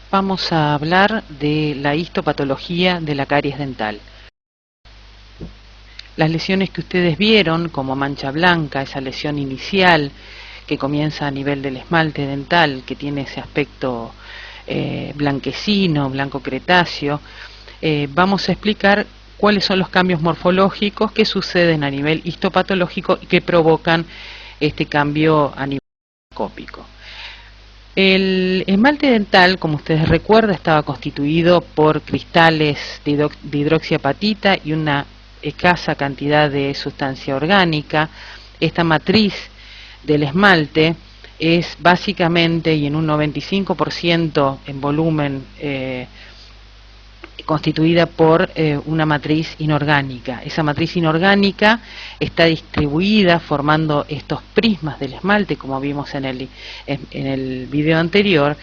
Vamos a hablar de la histopatología de la caries dental. Las lesiones que ustedes vieron, como mancha blanca, esa lesión inicial que comienza a nivel del esmalte dental, que tiene ese aspecto blanquecino, blanco cretáceo, vamos a explicar cuáles son los cambios morfológicos que suceden a nivel histopatológico y que provocan este cambio a nivel microscópico. El esmalte dental, como ustedes recuerdan, estaba constituido por cristales de hidroxiapatita y una escasa cantidad de sustancia orgánica. Esta matriz del esmalte es básicamente y en un 95% en volumen constituida por una matriz inorgánica. Esa matriz inorgánica está distribuida formando estos prismas del esmalte, como vimos en el video anterior,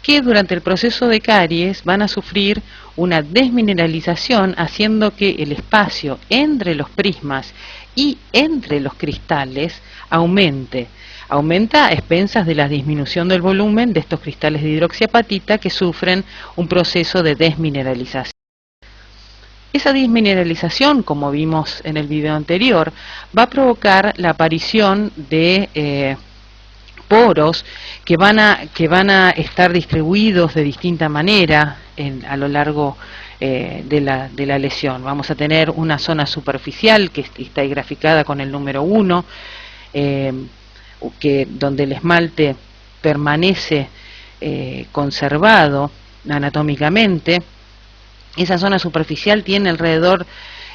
que durante el proceso de caries van a sufrir una desmineralización, haciendo que el espacio entre los prismas y entre los cristales aumente. Aumenta a expensas de la disminución del volumen de estos cristales de hidroxiapatita que sufren un proceso de desmineralización. Esa desmineralización, como vimos en el video anterior, va a provocar la aparición de poros que van a estar distribuidos de distinta manera a lo largo de la lesión. Vamos a tener una zona superficial que está graficada con el número 1, donde el esmalte permanece conservado anatómicamente. Esa zona superficial tiene alrededor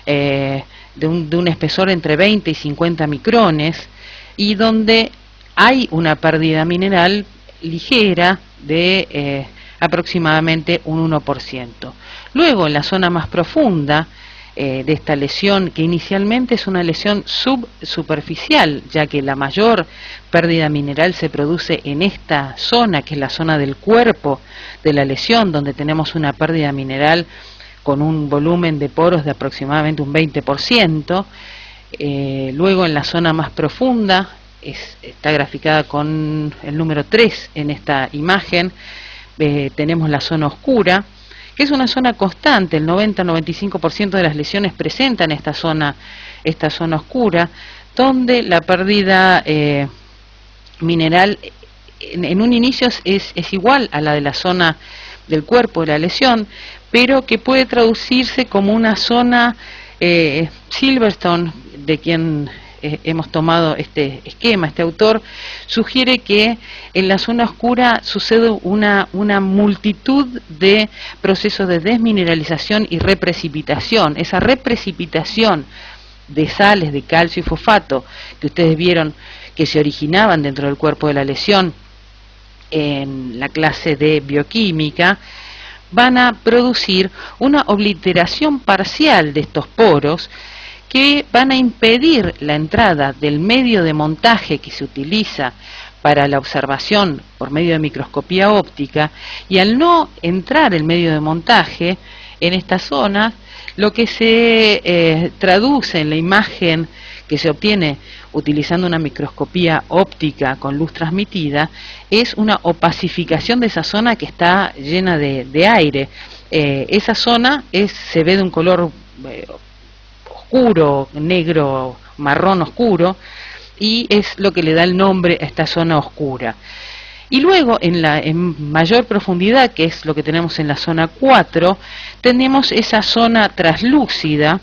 de un espesor entre 20 y 50 micrones y donde hay una pérdida mineral ligera de aproximadamente un 1%. Luego, en la zona más profunda de esta lesión, que inicialmente es una lesión subsuperficial, ya que la mayor pérdida mineral se produce en esta zona, que es la zona del cuerpo de la lesión, donde tenemos una pérdida mineral con un volumen de poros de aproximadamente un 20%. Luego, en la zona más profunda, está graficada con el número 3 en esta imagen, tenemos la zona oscura, que es una zona constante. El 90-95% de las lesiones presentan esta zona oscura, donde la pérdida mineral en un inicio es igual a la de la zona del cuerpo de la lesión, pero que puede traducirse como una zona Silverstone, de quien hemos tomado este esquema. Este autor sugiere que en la zona oscura sucede una multitud de procesos de desmineralización y reprecipitación. Esa reprecipitación de sales de calcio y fosfato que ustedes vieron que se originaban dentro del cuerpo de la lesión en la clase de bioquímica, van a producir una obliteración parcial de estos poros que van a impedir la entrada del medio de montaje que se utiliza para la observación por medio de microscopía óptica, y al no entrar el medio de montaje en esta zona, lo que se traduce en la imagen que se obtiene utilizando una microscopía óptica con luz transmitida es una opacificación de esa zona que está llena de aire. Esa zona se ve de un color oscuro, negro, marrón oscuro, y es lo que le da el nombre a esta zona oscura. Y luego en mayor profundidad, que es lo que tenemos en la zona 4, tenemos esa zona translúcida,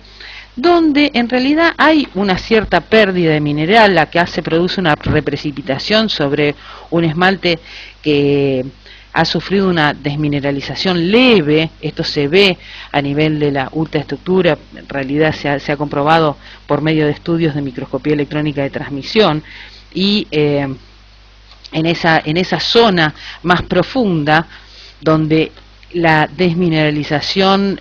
donde en realidad hay una cierta pérdida de mineral, la que produce una reprecipitación sobre un esmalte que ha sufrido una desmineralización leve. Esto se ve a nivel de la ultraestructura, en realidad se ha comprobado por medio de estudios de microscopía electrónica de transmisión, y en esa zona más profunda, donde la desmineralización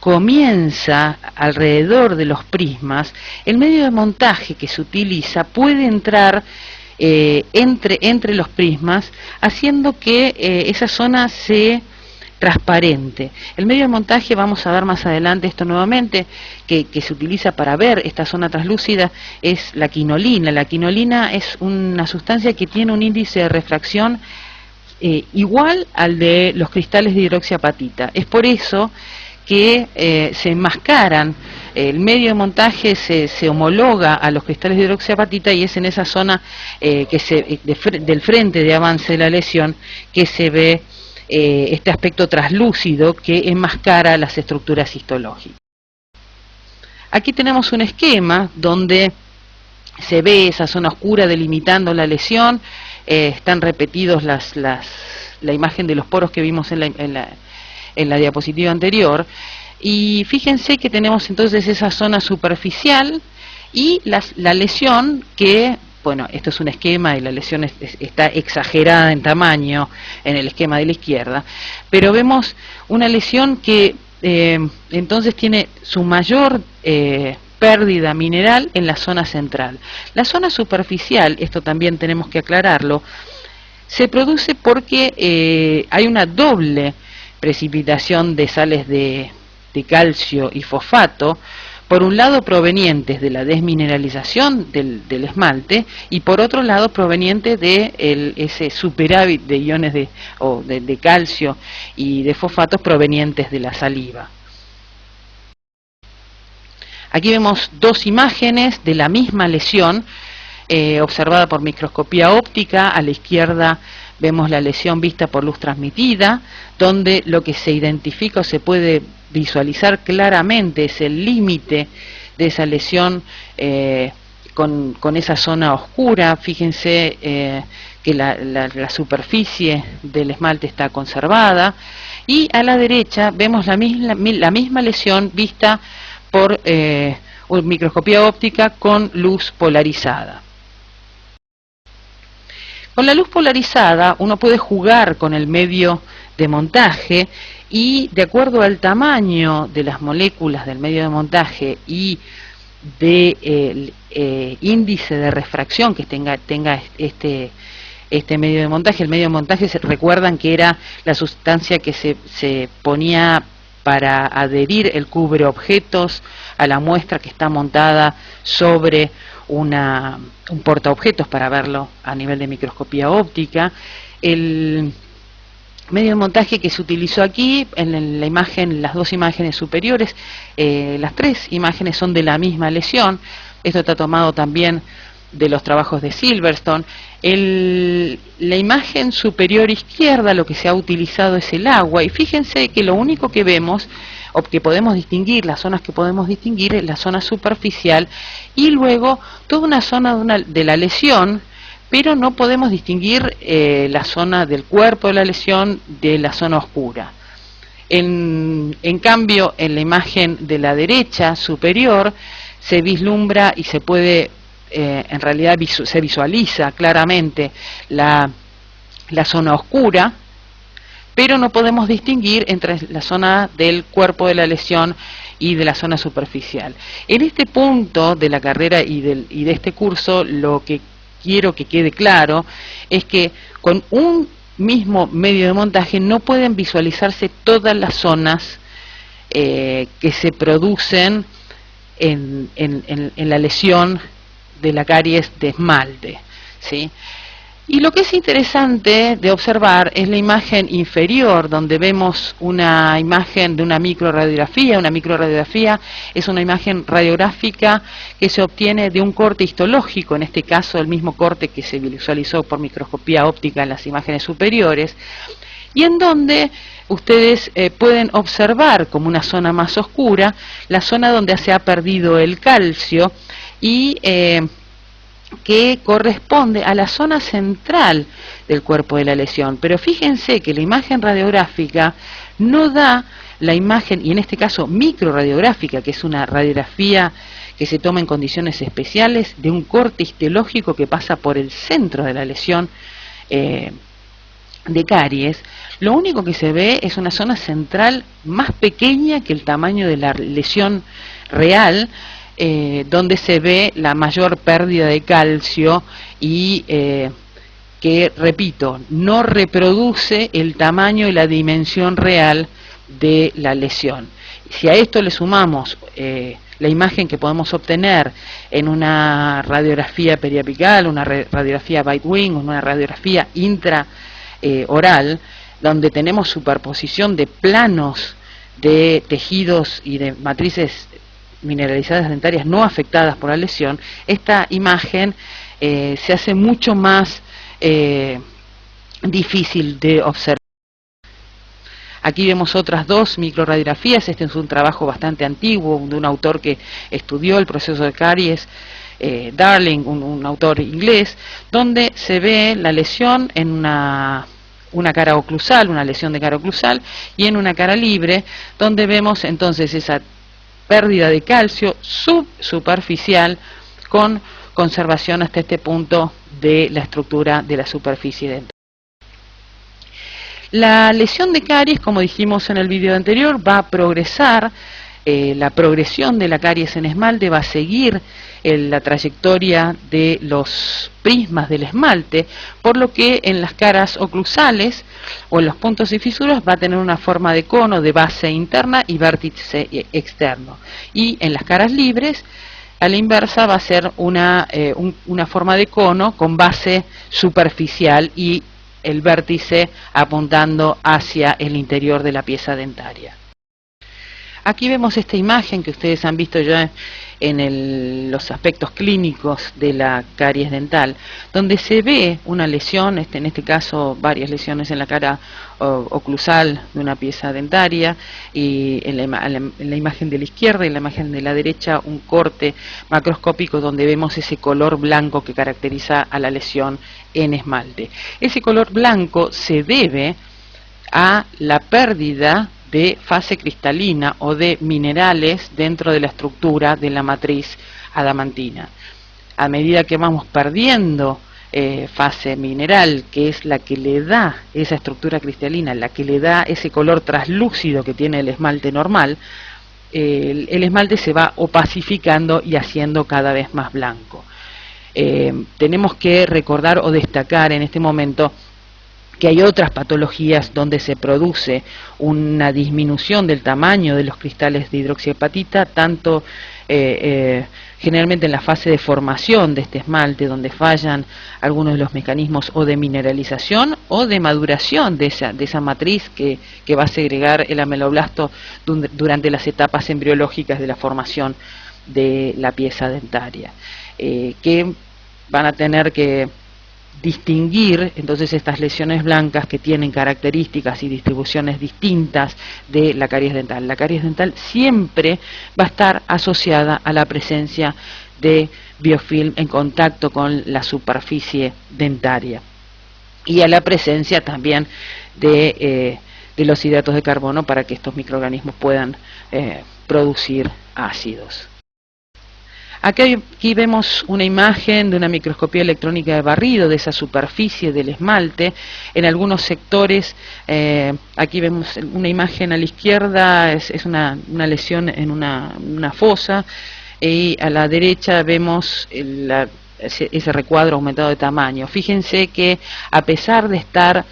comienza alrededor de los prismas, el medio de montaje que se utiliza puede entrar entre los prismas, haciendo que esa zona sea transparente. El medio de montaje, vamos a ver más adelante esto nuevamente, que se utiliza para ver esta zona translúcida, es la quinolina. La quinolina es una sustancia que tiene un índice de refracción igual al de los cristales de hidroxiapatita. Es por eso que se enmascaran, el medio de montaje se homologa a los cristales de hidroxiapatita, y es en esa zona del frente de avance de la lesión que se ve este aspecto traslúcido que enmascara las estructuras histológicas. Aquí tenemos un esquema donde se ve esa zona oscura delimitando la lesión. Están repetidos la imagen de los poros que vimos en la diapositiva anterior, y fíjense que tenemos entonces esa zona superficial y la lesión que, bueno, esto es un esquema y la lesión está exagerada en tamaño en el esquema de la izquierda, pero vemos una lesión que entonces tiene su mayor pérdida mineral en la zona central. La zona superficial, esto también tenemos que aclararlo, se produce porque hay una doble precipitación de sales de calcio y fosfato, por un lado provenientes de la desmineralización del esmalte, y por otro lado provenientes de ese superávit de iones de calcio y de fosfatos provenientes de la saliva. Aquí vemos dos imágenes de la misma lesión observada por microscopía óptica. A la izquierda vemos la lesión vista por luz transmitida, donde lo que se identifica o se puede visualizar claramente es el límite de esa lesión con esa zona oscura. Fíjense que la superficie del esmalte está conservada, y a la derecha vemos la misma lesión vista por microscopía óptica con luz polarizada. Con la luz polarizada uno puede jugar con el medio de montaje, y de acuerdo al tamaño de las moléculas del medio de montaje y del índice de refracción que tenga este medio de montaje. El medio de montaje, recuerdan que era la sustancia que se ponía para adherir el cubre objetos a la muestra que está montada sobre un portaobjetos para verlo a nivel de microscopía óptica. El medio de montaje que se utilizó aquí, en la imagen, las dos imágenes superiores, las tres imágenes son de la misma lesión. Esto está tomado también de los trabajos de Silverstone. La imagen superior izquierda, lo que se ha utilizado es el agua, y fíjense que lo único que vemos, o que podemos distinguir, las zonas que podemos distinguir, es la zona superficial, y luego toda una zona de la lesión, pero no podemos distinguir la zona del cuerpo de la lesión de la zona oscura. En cambio, en la imagen de la derecha superior se vislumbra y se puede, en realidad se visualiza claramente la zona oscura, pero no podemos distinguir entre la zona del cuerpo de la lesión y de la zona superficial. En este punto de la carrera y de este curso, lo que quiero que quede claro es que con un mismo medio de montaje no pueden visualizarse todas las zonas que se producen en la lesión de la caries de esmalte, ¿sí? Y lo que es interesante de observar es la imagen inferior, donde vemos una imagen de una microradiografía. Una microradiografía es una imagen radiográfica que se obtiene de un corte histológico, en este caso el mismo corte que se visualizó por microscopía óptica en las imágenes superiores, y en donde ustedes pueden observar como una zona más oscura la zona donde se ha perdido el calcio, y que corresponde a la zona central del cuerpo de la lesión. Pero fíjense que la imagen radiográfica no da la imagen, y en este caso microradiográfica, que es una radiografía que se toma en condiciones especiales, de un corte histológico que pasa por el centro de la lesión de caries. Lo único que se ve es una zona central más pequeña que el tamaño de la lesión real, donde se ve la mayor pérdida de calcio, y que, repito, no reproduce el tamaño y la dimensión real de la lesión. Si a esto le sumamos la imagen que podemos obtener en una radiografía periapical, una radiografía bite wing, una radiografía oral, donde tenemos superposición de planos de tejidos y de matrices mineralizadas dentarias no afectadas por la lesión, esta imagen se hace mucho más difícil de observar. Aquí vemos otras dos microradiografías. Este es un trabajo bastante antiguo de un autor que estudió el proceso de caries, Darling, un autor inglés, donde se ve la lesión en una cara oclusal, una lesión de cara oclusal, y en una cara libre, donde vemos entonces esa pérdida de calcio subsuperficial con conservación hasta este punto de la estructura de la superficie dental. La lesión de caries, como dijimos en el video anterior, va a progresar. La progresión de la caries en esmalte va a seguir la trayectoria de los prismas del esmalte, por lo que en las caras oclusales o en los puntos y fisuras va a tener una forma de cono de base interna y vértice externo. Y en las caras libres, a la inversa, va a ser una forma de cono con base superficial y el vértice apuntando hacia el interior de la pieza dentaria. Aquí vemos esta imagen que ustedes han visto ya en los aspectos clínicos de la caries dental, donde se ve una lesión, en este caso varias lesiones en la cara oclusal de una pieza dentaria, y en la imagen de la izquierda y en la imagen de la derecha un corte macroscópico donde vemos ese color blanco que caracteriza a la lesión en esmalte. Ese color blanco se debe a la pérdida de fase cristalina o de minerales dentro de la estructura de la matriz adamantina. A medida que vamos perdiendo fase mineral, que es la que le da esa estructura cristalina, la que le da ese color traslúcido que tiene el esmalte normal, el esmalte se va opacificando y haciendo cada vez más blanco. Tenemos que recordar o destacar en este momento que hay otras patologías donde se produce una disminución del tamaño de los cristales de hidroxiapatita, tanto generalmente en la fase de formación de este esmalte, donde fallan algunos de los mecanismos o de mineralización o de maduración de esa matriz que va a segregar el ameloblasto durante las etapas embriológicas de la formación de la pieza dentaria, que van a tener que distinguir entonces estas lesiones blancas que tienen características y distribuciones distintas de la caries dental. La caries dental siempre va a estar asociada a la presencia de biofilm en contacto con la superficie dentaria y a la presencia también de los hidratos de carbono para que estos microorganismos puedan producir ácidos. Aquí vemos una imagen de una microscopía electrónica de barrido de esa superficie del esmalte. En algunos sectores, aquí vemos una imagen a la izquierda, es una lesión en una fosa, y a la derecha vemos ese recuadro aumentado de tamaño. Fíjense que a pesar de estar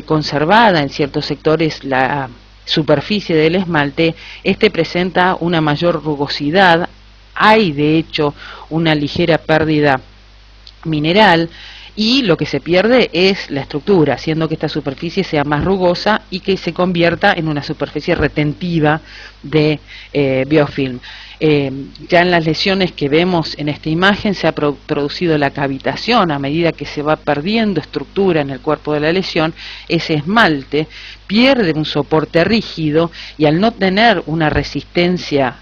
conservada en ciertos sectores la superficie del esmalte, este presenta una mayor rugosidad. Hay de hecho una ligera pérdida mineral y lo que se pierde es la estructura, haciendo que esta superficie sea más rugosa y que se convierta en una superficie retentiva de biofilm. Ya en las lesiones que vemos en esta imagen se ha producido la cavitación. A medida que se va perdiendo estructura en el cuerpo de la lesión, ese esmalte pierde un soporte rígido y al no tener una resistencia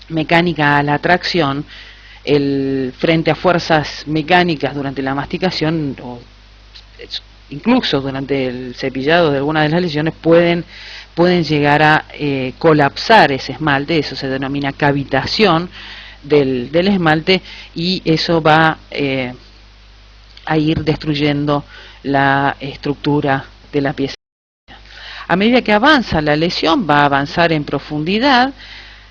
mecánica a la tracción, frente a fuerzas mecánicas durante la masticación o incluso durante el cepillado de algunas de las lesiones pueden llegar a colapsar ese esmalte. Eso se denomina cavitación del esmalte y eso va a ir destruyendo la estructura de la pieza. A medida que avanza la lesión va a avanzar en profundidad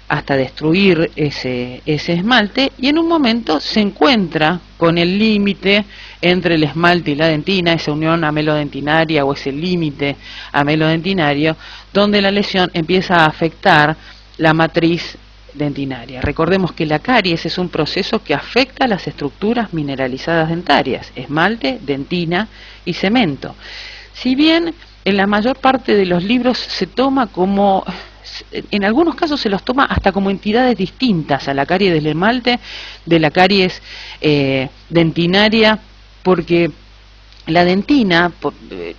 hasta destruir ese esmalte y en un momento se encuentra con el límite entre el esmalte y la dentina, esa unión amelodentinaria o ese límite amelodentinario, donde la lesión empieza a afectar la matriz dentinaria. Recordemos que la caries es un proceso que afecta a las estructuras mineralizadas dentarias, esmalte, dentina y cemento. Si bien en la mayor parte de los libros se toma como, en algunos casos se los toma hasta como entidades distintas a la caries del esmalte, de la caries dentinaria, porque la dentina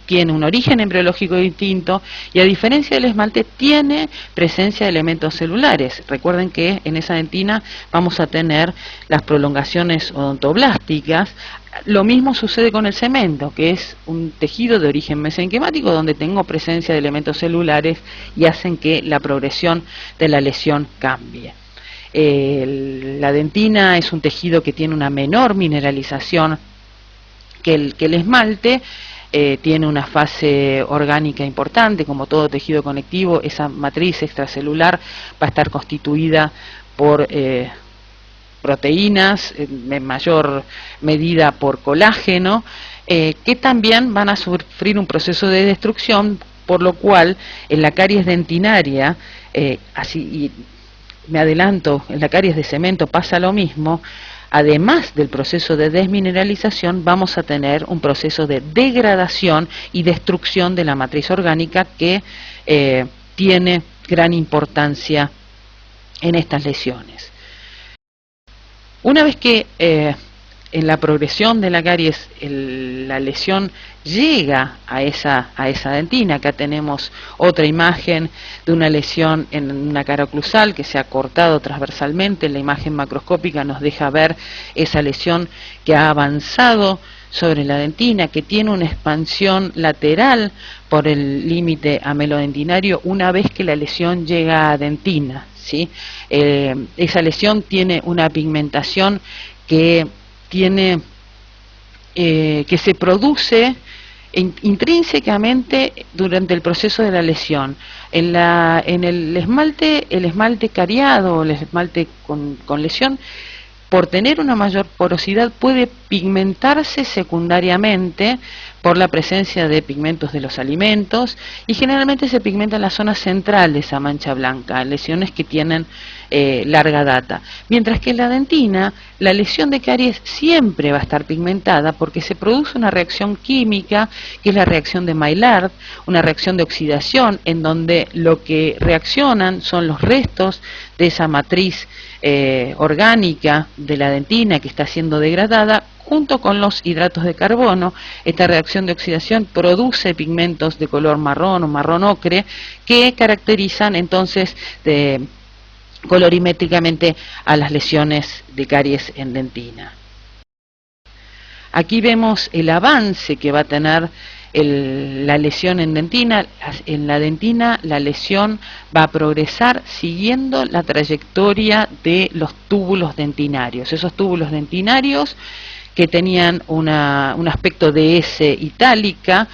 tiene un origen embriológico distinto y, a diferencia del esmalte, tiene presencia de elementos celulares. Recuerden que en esa dentina vamos a tener las prolongaciones odontoblásticas. Lo mismo sucede con el cemento, que es un tejido de origen mesenquimático donde tengo presencia de elementos celulares y hacen que la progresión de la lesión cambie. La dentina es un tejido que tiene una menor mineralización que el esmalte, tiene una fase orgánica importante. Como todo tejido conectivo, esa matriz extracelular va a estar constituida por proteínas, en mayor medida por colágeno, que también van a sufrir un proceso de destrucción, por lo cual en la caries dentinaria, y me adelanto, en la caries de cemento pasa lo mismo. Además del proceso de desmineralización, vamos a tener un proceso de degradación y destrucción de la matriz orgánica que tiene gran importancia en estas lesiones. Una vez que en la progresión de la caries la lesión llega a esa dentina, acá tenemos otra imagen de una lesión en una cara oclusal que se ha cortado transversalmente. La imagen macroscópica nos deja ver esa lesión que ha avanzado sobre la dentina, que tiene una expansión lateral por el límite amelodentinario una vez que la lesión llega a dentina, ¿sí? Esa lesión tiene una pigmentación que se produce intrínsecamente durante el proceso de la lesión. En el esmalte cariado o el esmalte con lesión, por tener una mayor porosidad, puede pigmentarse secundariamente por la presencia de pigmentos de los alimentos, y generalmente se pigmenta en la zona central de esa mancha blanca, lesiones que tienen larga data. Mientras que en la dentina, la lesión de caries siempre va a estar pigmentada porque se produce una reacción química, que es la reacción de Maillard, una reacción de oxidación, en donde lo que reaccionan son los restos de esa matriz orgánica de la dentina que está siendo degradada, junto con los hidratos de carbono. Esta reacción de oxidación produce pigmentos de color marrón o marrón ocre, que caracterizan entonces colorimétricamente a las lesiones de caries en dentina. Aquí vemos el avance que va a tener la lesión en dentina. En la dentina la lesión va a progresar siguiendo la trayectoria de los túbulos dentinarios. Esos túbulos dentinarios que tenían un aspecto de S itálica,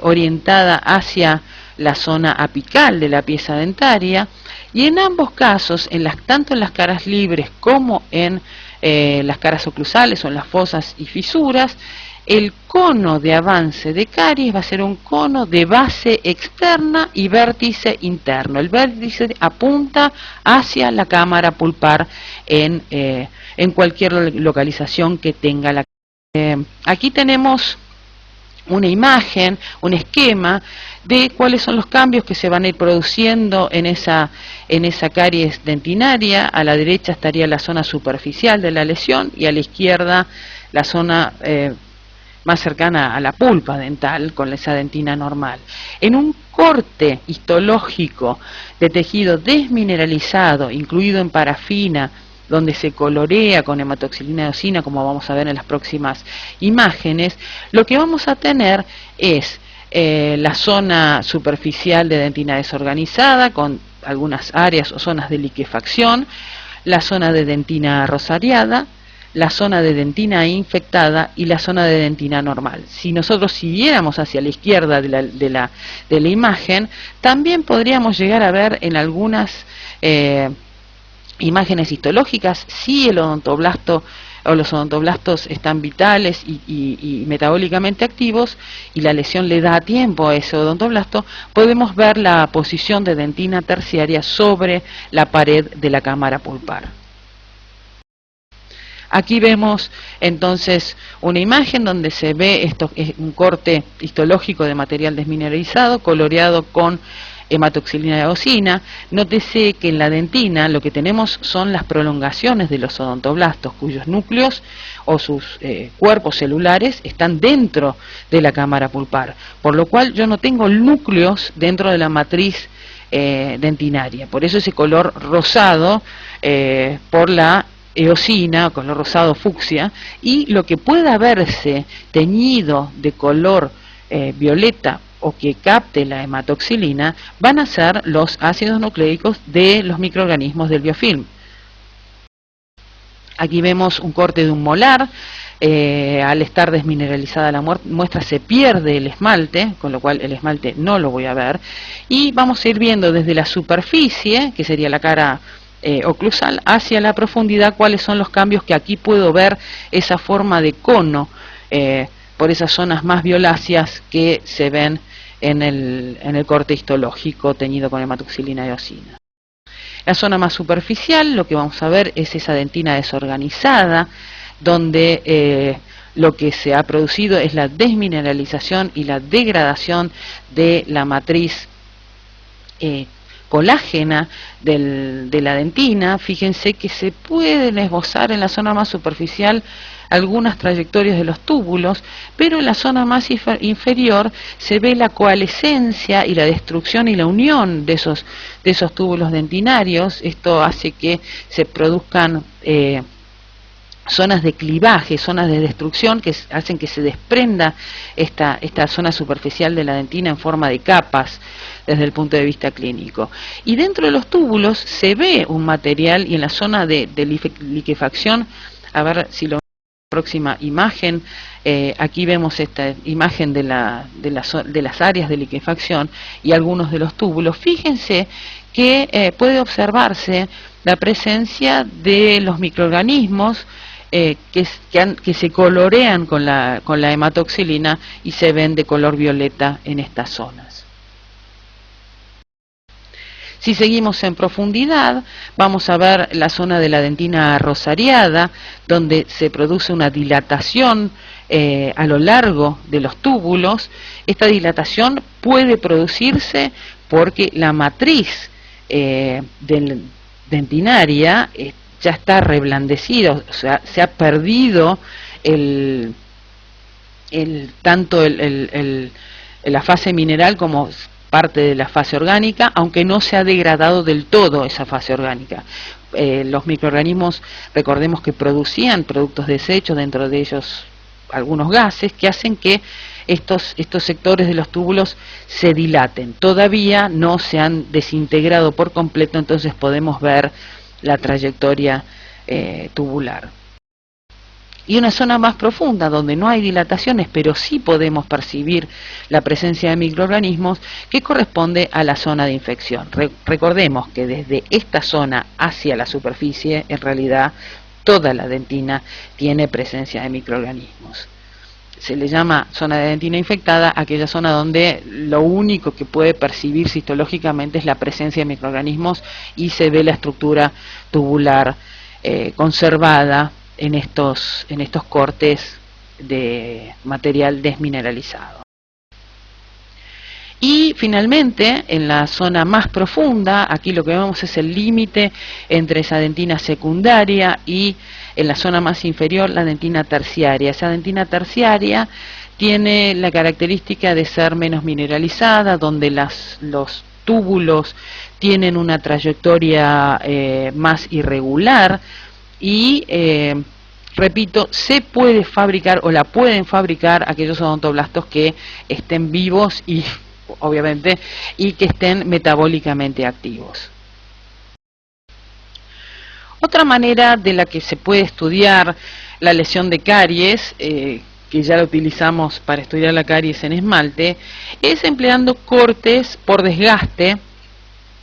orientada hacia la zona apical de la pieza dentaria, y en ambos casos, tanto en las caras libres como en las caras oclusales o en las fosas y fisuras, el cono de avance de caries va a ser un cono de base externa y vértice interno. El vértice apunta hacia la cámara pulpar en cualquier localización que tenga la caries. Aquí tenemos una imagen, un esquema de cuáles son los cambios que se van a ir produciendo en esa caries dentinaria. A la derecha estaría la zona superficial de la lesión y a la izquierda la zona más cercana a la pulpa dental, con esa dentina normal. En un corte histológico de tejido desmineralizado, incluido en parafina, donde se colorea con hematoxilina eosina, como vamos a ver en las próximas imágenes, lo que vamos a tener es la zona superficial de dentina desorganizada, con algunas áreas o zonas de liquefacción, la zona de dentina rosariada, la zona de dentina infectada y la zona de dentina normal. Si nosotros siguiéramos hacia la izquierda de la imagen, también podríamos llegar a ver en algunas imágenes histológicas, si el odontoblasto o los odontoblastos están vitales y metabólicamente activos, y la lesión le da tiempo a ese odontoblasto, podemos ver la posición de dentina terciaria sobre la pared de la cámara pulpar. Aquí vemos entonces una imagen donde se ve un corte histológico de material desmineralizado coloreado con hematoxilina eosina. Nótese que en la dentina lo que tenemos son las prolongaciones de los odontoblastos, cuyos núcleos o sus cuerpos celulares están dentro de la cámara pulpar, por lo cual yo no tengo núcleos dentro de la matriz dentinaria. Por eso ese color rosado por la eosina, color rosado fucsia, y lo que pueda verse teñido de color violeta o que capte la hematoxilina van a ser los ácidos nucleicos de los microorganismos del biofilm. Aquí vemos un corte de un molar. Al estar desmineralizada la muestra se pierde el esmalte, con lo cual el esmalte no lo voy a ver, y vamos a ir viendo desde la superficie, que sería la cara oclusal, hacia la profundidad cuáles son los cambios, que aquí puedo ver esa forma de cono por esas zonas más violáceas que se ven en el corte histológico teñido con hematoxilina eosina. La zona más superficial, lo que vamos a ver es esa dentina desorganizada, donde lo que se ha producido es la desmineralización y la degradación de la matriz colágena de la dentina. Fíjense que se pueden esbozar en la zona más superficial algunas trayectorias de los túbulos, pero en la zona más inferior se ve la coalescencia y la destrucción y la unión de esos túbulos dentinarios. Esto hace que se produzcan zonas de clivaje, zonas de destrucción que hacen que se desprenda esta zona superficial de la dentina en forma de capas desde el punto de vista clínico. Y dentro de los túbulos se ve un material, y en la zona de liquefacción, a ver si lo próxima imagen, aquí vemos esta imagen de las áreas de liquefacción y algunos de los túbulos. Fíjense que puede observarse la presencia de los microorganismos que se colorean con la hematoxilina y se ven de color violeta en estas zonas. Si seguimos en profundidad, vamos a ver la zona de la dentina rosariada, donde se produce una dilatación a lo largo de los túbulos. Esta dilatación puede producirse porque la matriz dentinaria ya está reblandecida, o sea, se ha perdido tanto la fase mineral como parte de la fase orgánica, aunque no se ha degradado del todo esa fase orgánica. Los microorganismos, recordemos que producían productos desechos, dentro de ellos algunos gases, que hacen que estos sectores de los túbulos se dilaten. Todavía no se han desintegrado por completo, entonces podemos ver la trayectoria tubular. Y una zona más profunda donde no hay dilataciones, pero sí podemos percibir la presencia de microorganismos, que corresponde a la zona de infección. Recordemos que desde esta zona hacia la superficie, en realidad toda la dentina tiene presencia de microorganismos. Se le llama zona de dentina infectada aquella zona donde lo único que puede percibir histológicamente es la presencia de microorganismos y se ve la estructura tubular conservada en estos cortes de material desmineralizado. Y finalmente, en la zona más profunda, aquí lo que vemos es el límite entre esa dentina secundaria y, en la zona más inferior, la dentina terciaria. Esa dentina terciaria tiene la característica de ser menos mineralizada, donde los túbulos tienen una trayectoria más irregular y, repito, se puede fabricar o la pueden fabricar aquellos odontoblastos que estén vivos y, obviamente, y que estén metabólicamente activos. Otra manera de la que se puede estudiar la lesión de caries, que ya la utilizamos para estudiar la caries en esmalte, es empleando cortes por desgaste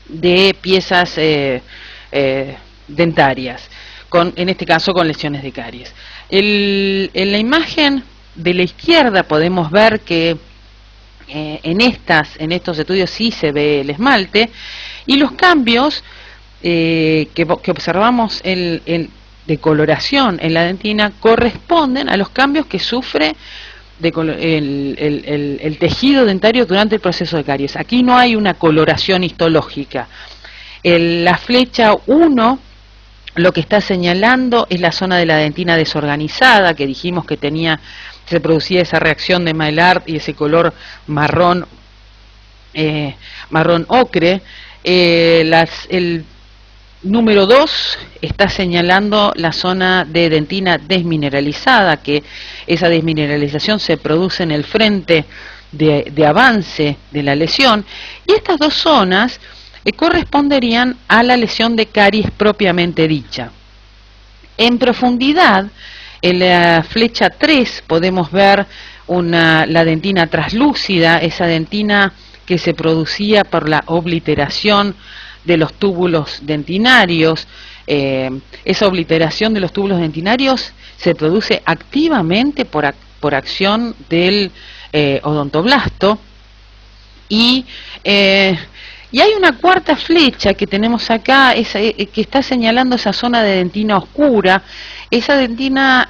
de piezas dentarias, en este caso con lesiones de caries. En la imagen de la izquierda podemos ver que en estos estudios sí se ve el esmalte, y los cambios que observamos de coloración en la dentina corresponden a los cambios que sufre el tejido dentario durante el proceso de caries. Aquí no hay una coloración histológica. La flecha 1 lo que está señalando es la zona de la dentina desorganizada, que dijimos que se producía esa reacción de Maillard y ese color marrón ocre. El número 2 está señalando la zona de dentina desmineralizada, que esa desmineralización se produce en el frente de avance de la lesión, y estas dos zonas corresponderían a la lesión de caries propiamente dicha. En profundidad, en la flecha 3 podemos ver la dentina traslúcida, esa dentina que se producía por la obliteración de los túbulos dentinarios. Esa obliteración de los túbulos dentinarios se produce activamente por acción del odontoblasto, y hay una cuarta flecha que tenemos acá, que está señalando esa zona de dentina oscura. Esa dentina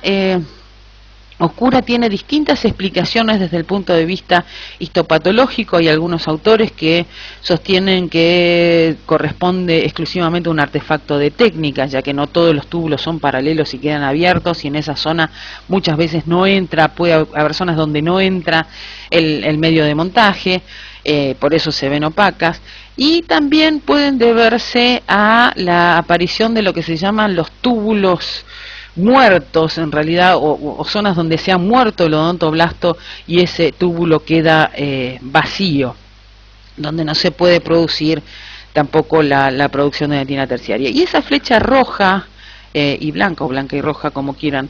oscura tiene distintas explicaciones desde el punto de vista histopatológico. Hay algunos autores que sostienen que corresponde exclusivamente a un artefacto de técnica, ya que no todos los túbulos son paralelos y quedan abiertos, y en esa zona muchas veces no entra, puede haber zonas donde no entra el medio de montaje, por eso se ven opacas. Y también pueden deberse a la aparición de lo que se llaman los túbulos muertos, en realidad, o zonas donde se ha muerto el odontoblasto y ese túbulo queda vacío, donde no se puede producir tampoco la producción de dentina terciaria. Y esa flecha roja y blanca, o blanca y roja, como quieran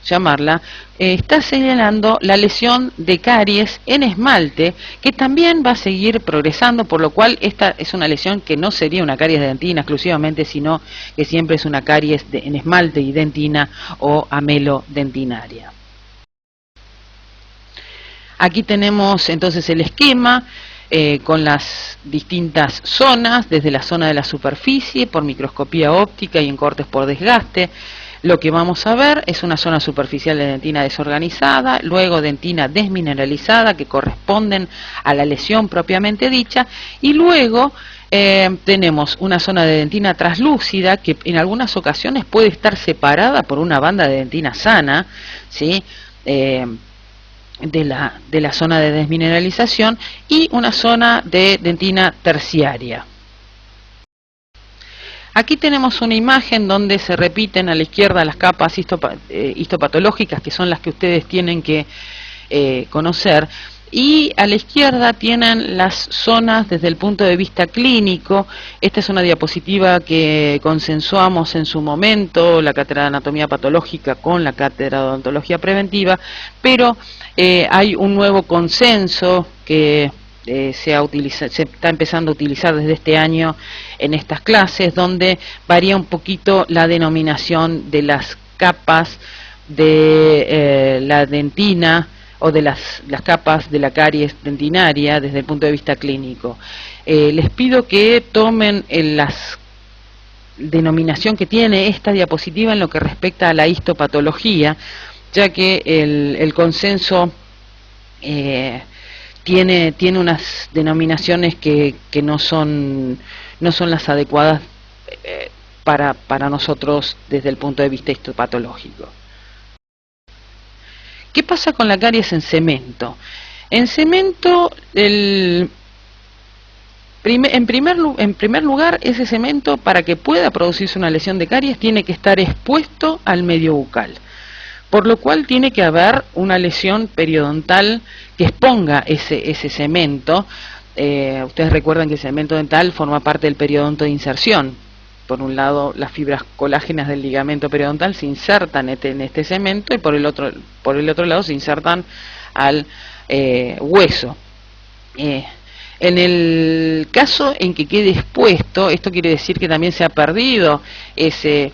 llamarla, está señalando la lesión de caries en esmalte, que también va a seguir progresando, por lo cual esta es una lesión que no sería una caries de dentina exclusivamente, sino que siempre es una caries en esmalte y dentina o amelodentinaria. Aquí tenemos entonces el esquema con las distintas zonas, desde la zona de la superficie, por microscopía óptica y en cortes por desgaste. Lo que vamos a ver es una zona superficial de dentina desorganizada, luego dentina desmineralizada, que corresponden a la lesión propiamente dicha, y luego tenemos una zona de dentina traslúcida, que en algunas ocasiones puede estar separada por una banda de dentina sana, ¿sí? De la zona de desmineralización, y una zona de dentina terciaria. Aquí tenemos una imagen donde se repiten a la izquierda las capas histopatológicas, que son las que ustedes tienen que conocer, y a la izquierda tienen las zonas desde el punto de vista clínico. Esta es una diapositiva que consensuamos en su momento, la cátedra de anatomía patológica con la cátedra de odontología preventiva, pero hay un nuevo consenso que se está empezando a utilizar desde este año en estas clases, donde varía un poquito la denominación de las capas de la dentina, o de las capas de la caries dentinaria desde el punto de vista clínico. Les pido que tomen la denominación que tiene esta diapositiva en lo que respecta a la histopatología, ya que el consenso tiene unas denominaciones que no son las adecuadas para nosotros desde el punto de vista histopatológico. ¿Qué pasa con la caries en cemento? En cemento, en primer lugar, ese cemento, para que pueda producirse una lesión de caries, tiene que estar expuesto al medio bucal, por lo cual tiene que haber una lesión periodontal que exponga ese cemento. Ustedes recuerdan que el cemento dental forma parte del periodonto de inserción. Por un lado, las fibras colágenas del ligamento periodontal se insertan en este cemento, y por el otro lado se insertan al hueso. En el caso en que quede expuesto, esto quiere decir que también se ha perdido ese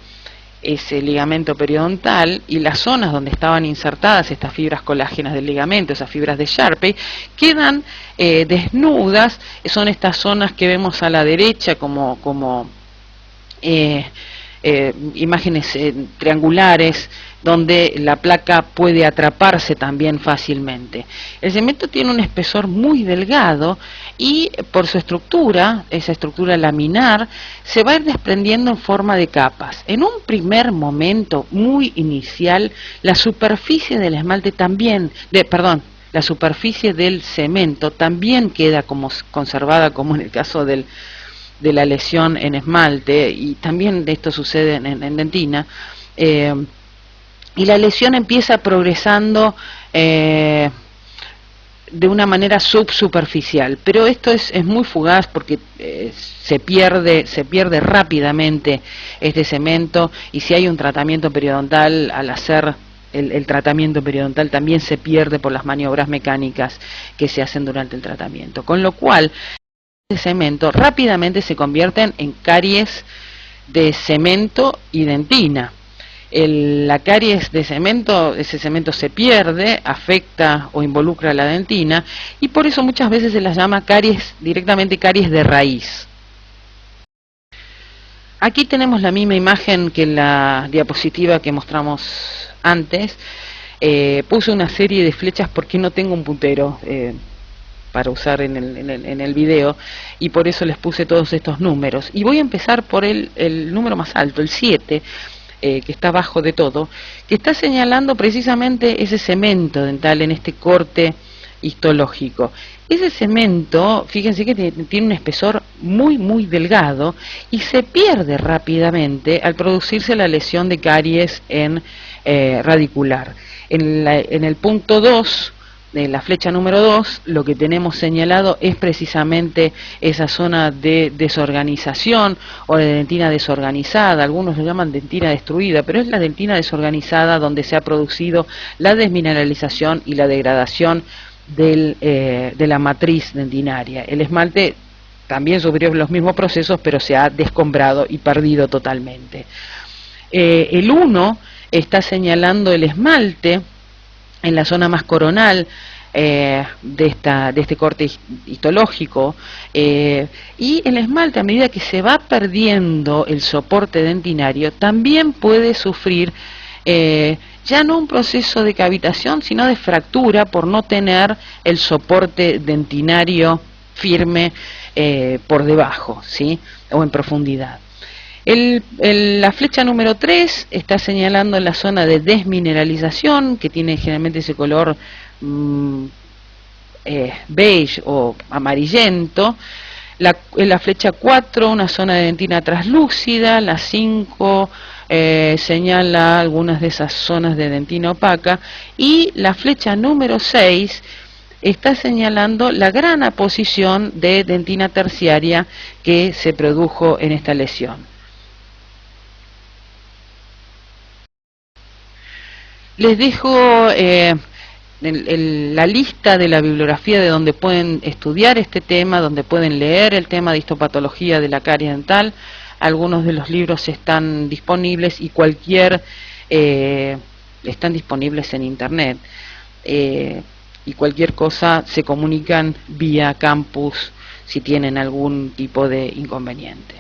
ese ligamento periodontal, y las zonas donde estaban insertadas estas fibras colágenas del ligamento, esas fibras de Sharpey, quedan desnudas. Son estas zonas que vemos a la derecha como imágenes triangulares, donde la placa puede atraparse también fácilmente. El cemento tiene un espesor muy delgado y por su estructura, esa estructura laminar, se va a ir desprendiendo en forma de capas. En un primer momento muy inicial, la superficie del esmalte también, la superficie del cemento también queda como conservada, como en el caso de la lesión en esmalte, y también esto sucede en dentina, y la lesión empieza progresando de una manera subsuperficial, pero esto es muy fugaz porque se pierde rápidamente este cemento, y si hay un tratamiento periodontal, al hacer el tratamiento periodontal también se pierde por las maniobras mecánicas que se hacen durante el tratamiento, con lo cual de cemento rápidamente se convierten en caries de cemento y dentina. La caries de cemento, ese cemento se pierde, afecta o involucra a la dentina, y por eso muchas veces se las llama caries, directamente caries de raíz. Aquí tenemos la misma imagen que en la diapositiva que mostramos antes. Puse una serie de flechas porque no tengo un puntero para usar en el video, y por eso les puse todos estos números, y voy a empezar por el número más alto, el 7, que está abajo de todo, que está señalando precisamente ese cemento dental en este corte histológico. Ese cemento, fíjense que tiene un espesor muy delgado y se pierde rápidamente al producirse la lesión de caries en radicular. En el punto 2, de la flecha número 2, lo que tenemos señalado es precisamente esa zona de desorganización o de dentina desorganizada. Algunos lo llaman dentina destruida, pero es la dentina desorganizada donde se ha producido la desmineralización y la degradación de la matriz dentinaria. El esmalte también sufrió los mismos procesos, pero se ha descombrado y perdido totalmente. El 1 está señalando el esmalte en la zona más coronal de este corte histológico, y el esmalte, a medida que se va perdiendo el soporte dentinario, también puede sufrir ya no un proceso de cavitación, sino de fractura por no tener el soporte dentinario firme por debajo, ¿sí?, o en profundidad. La flecha número 3 está señalando la zona de desmineralización, que tiene generalmente ese color beige o amarillento. La flecha 4, una zona de dentina translúcida. La 5 señala algunas de esas zonas de dentina opaca. Y la flecha número 6 está señalando la gran aposición de dentina terciaria que se produjo en esta lesión. Les dejo la lista de la bibliografía de donde pueden estudiar este tema, donde pueden leer el tema de histopatología de la caries dental. Algunos de los libros están disponibles y están disponibles en internet. Y cualquier cosa se comunican vía campus si tienen algún tipo de inconvenientes.